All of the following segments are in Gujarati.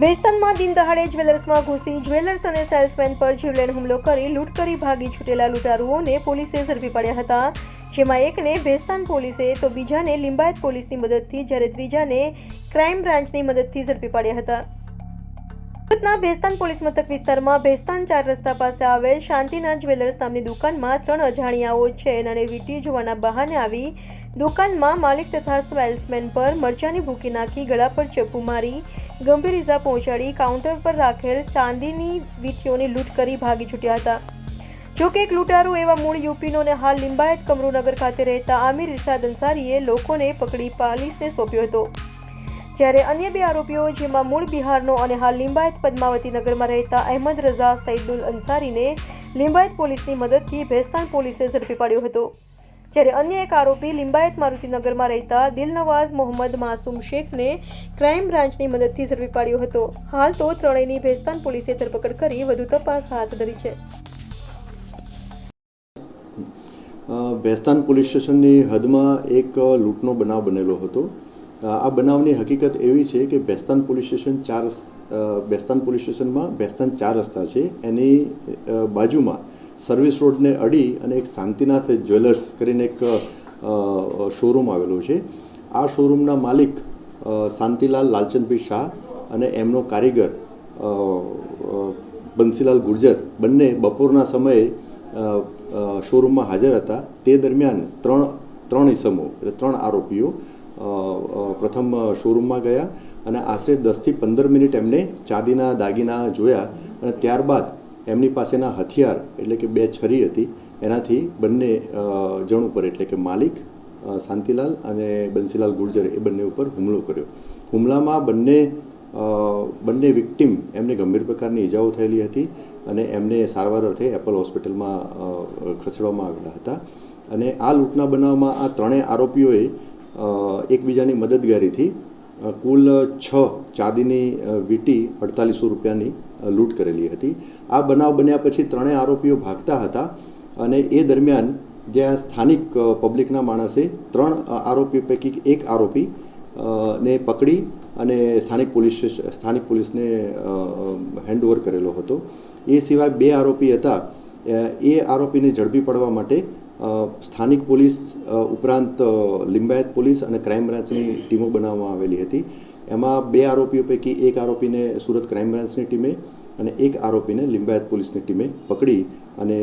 વેસ્ટર્નમાં દિન દહાડે જ્વેલર્સમાં ઘૂસી જ્વેલર્સ અને સેલ્સમેન પર જીવલેણ હુમલો કરી લૂંટ કરી ભાગી છૂટેલા લૂંટારુઓને પોલીસે ઝડપી પાડ્યા હતા, જેમાં એકને ભેસ્તાન પોલીસે તો બીજાને લિંબાયત પોલીસની મદદથી જ્યારે ત્રીજાને ક્રાઇમ બ્રાન્ચની મદદથી ઝડપી પાડ્યા હતા. સુરતના ભેસ્તાન પોલીસ મથક વિસ્તારમાં ભેસ્તાન 4 રસ્તા પાસે આવેલ શાંતિનાથ જ્વેલર્સ નામની દુકાનમાં 3 અજાણ્યાઓ ચેન અને વીંટી જોવાના બહાને આવી દુકાનમાં માલિક તથા સેલ્સમેન પર મરચાની ભૂકી નાખી ગળા પર ચપ્પુ મારી ગંભીર ઇજા પહોંચાડી કાઉન્ટર પર રાખેલ ચાંદીની વીંટીઓની લૂંટ કરી ભાગી છૂટ્યા હતા. જોકે એક લૂંટારો એવા મૂળ યુપીનો અને હાલ લિંબાયત કમરુનગર ખાતે રહેતા આમિર ઇરશાદ અંસારીએ લોકોને પકડી પોલીસને સોંપ્યો હતો, જ્યારે અન્ય 2 આરોપીઓ જેમાં મૂળ બિહારનો અને હાલ લિંબાયત પદ્માવતી નગરમાં રહેતા અહેમદ રઝા સૈદુલ અંસારીને લિંબાયત પોલીસની મદદથી ભેસ્તાન પોલીસે ઝડપી પાડ્યો હતો, જ્યારે અન્ય એક આરોપી લિંબાયત મારુતિનગરમાં રહેતા દિલનવાઝ મોહમ્મદ માસૂમ શેખને ક્રાઇમ બ્રાન્ચની મદદથી ઝડપી પાડ્યો હતો. હાલ તો ત્રણેયની ભેસ્તાન પોલીસે ધરપકડ કરી વધુ તપાસ હાથ ધરી છે. ભેસ્તાન પોલીસ સ્ટેશનની હદમાં એક લૂંટનો બનાવ બનેલો હતો. આ બનાવની હકીકત એવી છે કે ભેસ્તાન પોલીસ સ્ટેશનમાં ભેસ્તાન 4 રસ્તા છે, એની બાજુમાં સર્વિસ રોડને અડી અને એક શાંતિનાથ જ્વેલર્સ કરીને એક શોરૂમ આવેલો છે. આ શોરૂમના માલિક શાંતિલાલ લાલચંદભાઈ શાહ અને એમનો કારીગર બંસીલાલ ગુર્જર બંને બપોરના સમયે શોરૂમમાં હાજર હતા. તે દરમિયાન ત્રણ ઇસમો એટલે 3 આરોપીઓ પ્રથમ શોરૂમમાં ગયા અને આશરે 10 થી 15 મિનિટ એમને ચાંદીના દાગીના જોયા અને ત્યારબાદ એમની પાસેના હથિયાર એટલે કે 2 છરી હતી એનાથી બંને જણ ઉપર એટલે કે માલિક શાંતિલાલ અને બંસીલાલ ગુર્જર એ બંને ઉપર હુમલો કર્યો. હુમલામાં બંને વિક્ટિમ એમને ગંભીર પ્રકારની ઈજાઓ થયેલી હતી અને એમને સારવાર અર્થે એપલ હોસ્પિટલમાં ખસેડવામાં આવેલા હતા. અને આ લૂંટના બનાવમાં આ 3 આરોપીઓએ એકબીજાની મદદગારીથી કુલ 6 ચાંદીની વીંટી 4800 રૂપિયાની લૂંટ કરેલી હતી. આ બનાવ બન્યા પછી 3 આરોપીઓ ભાગતા હતા અને એ દરમિયાન જ્યાં સ્થાનિક પબ્લિકના માણસે 3 આરોપીઓ પૈકી એક આરોપી ને પકડી અને સ્થાનિક પોલીસને હેન્ડઓવર કરેલો હતો. એ સિવાય 2 આરોપી હતા, એ આરોપીને ઝડપી પાડવા માટે સ્થાનિક પોલીસ ઉપરાંત લિંબાયત પોલીસ અને ક્રાઇમ બ્રાન્ચની ટીમો બનાવવામાં આવેલી હતી. એમાં 2 આરોપીઓ પૈકી એક આરોપીને સુરત ક્રાઇમ બ્રાન્ચની ટીમે અને એક આરોપીને લિંબાયત પોલીસની ટીમે પકડી અને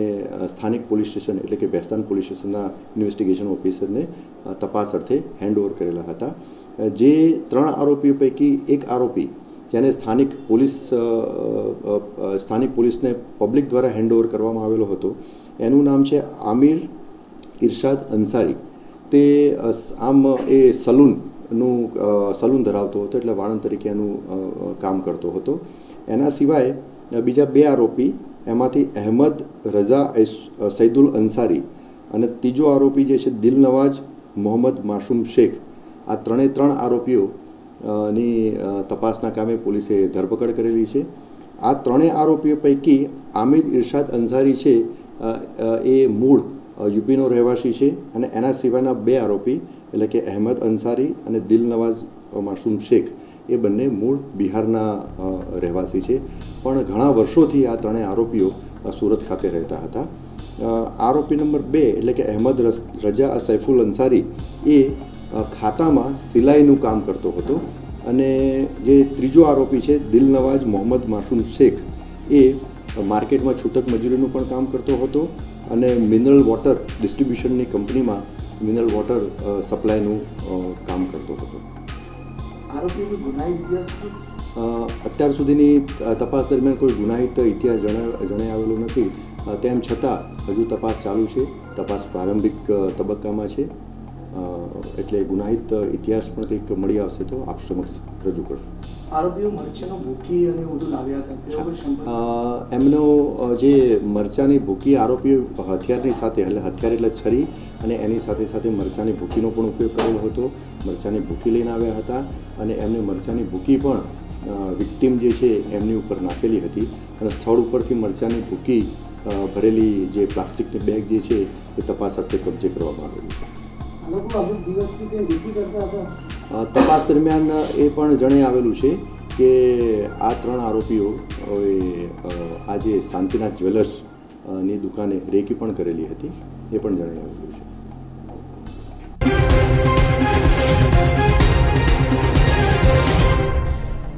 સ્થાનિક પોલીસ સ્ટેશન એટલે કે ભેસ્તાન પોલીસ સ્ટેશનના ઇન્વેસ્ટિગેશન ઓફિસરને તપાસ અર્થે હેન્ડઓવર કરેલા હતા. જે 3 આરોપીઓ પૈકી એક આરોપી જેને સ્થાનિક પોલીસને પબ્લિક દ્વારા હેન્ડઓવર કરવામાં આવેલો હતો એનું નામ છે આમિર ઇરશાદ અંસારી. તે આમ એ સલૂન ધરાવતો હતો એટલે વાળંદ તરીકે એનું કામ કરતો હતો. એના સિવાય બીજા 2 આરોપી એમાંથી અહેમદ રઝા સૈદુલ અંસારી અને ત્રીજો આરોપી જે છે દિલનવાઝ મોહમ્મદ માસૂમ શેખ. આ 3 આરોપીઓની તપાસના કામે પોલીસે ધરપકડ કરેલી છે. આ 3 આરોપીઓ પૈકી આમિર ઇરશાદ અંસારી છે એ મૂળ યુપીનો રહેવાસી છે અને એના સિવાયના 2 આરોપી એટલે કે અહેમદ અંસારી અને દિલનવાઝ માસૂમ શેખ એ બંને મૂળ બિહારના રહેવાસી છે, પણ ઘણા વર્ષોથી આ 3 આરોપીઓ સુરત ખાતે રહેતા હતા. આરોપી નંબર 2 એટલે કે અહેમદ રઝા સૈફુલ અંસારી એ ખાતામાં સિલાઈનું કામ કરતો હતો અને જે ત્રીજો આરોપી છે દિલનવાઝ મોહમ્મદ માસૂમ શેખ એ માર્કેટમાં છૂટક મજૂરીનું પણ કામ કરતો હતો અને મિનરલ વોટર ડિસ્ટ્રીબ્યુશનની કંપનીમાં મિનરલ વોટર સપ્લાયનું કામ કરતો હતો. અત્યાર સુધીની તપાસ દરમિયાન કોઈ ગુનાહિત ઇતિહાસ જણાઈ આવેલો નથી. તેમ છતાં હજુ તપાસ ચાલુ છે. તપાસ પ્રારંભિક તબક્કામાં છે એટલે ગુનાહિત ઇતિહાસ પણ કંઈક મળી આવશે તો આપ સમક્ષ રજૂ કરશું. આરોપીઓ મરચાનો ભૂકી અને બધું લાવ્યા હતા. એમનો જે મરચાની ભૂકી આરોપીઓ હથિયારની સાથે એટલે હથિયાર એટલે છરી અને એની સાથે સાથે મરચાની ભૂકીનો પણ ઉપયોગ કરેલો હતો. મરચાની ભૂકી લઈને આવ્યા હતા અને એમને મરચાની ભૂકી પણ વિક્ટિમ જે છે એમની ઉપર નાખેલી હતી અને સ્થળ ઉપરથી મરચાની ભૂકી ભરેલી જે પ્લાસ્ટિકની બેગ જે છે એ તપાસ અર્થે કબજે કરવામાં આવેલી છે. તપાસ દરમિયાન એ પણ જણાઈ આવેલું છે કે આ 3 આરોપીઓ હવે આજે શાંતિનાથ જ્વેલર્સ ની દુકાને રેકી પણ કરેલી હતી એ પણ જણાવ્યું.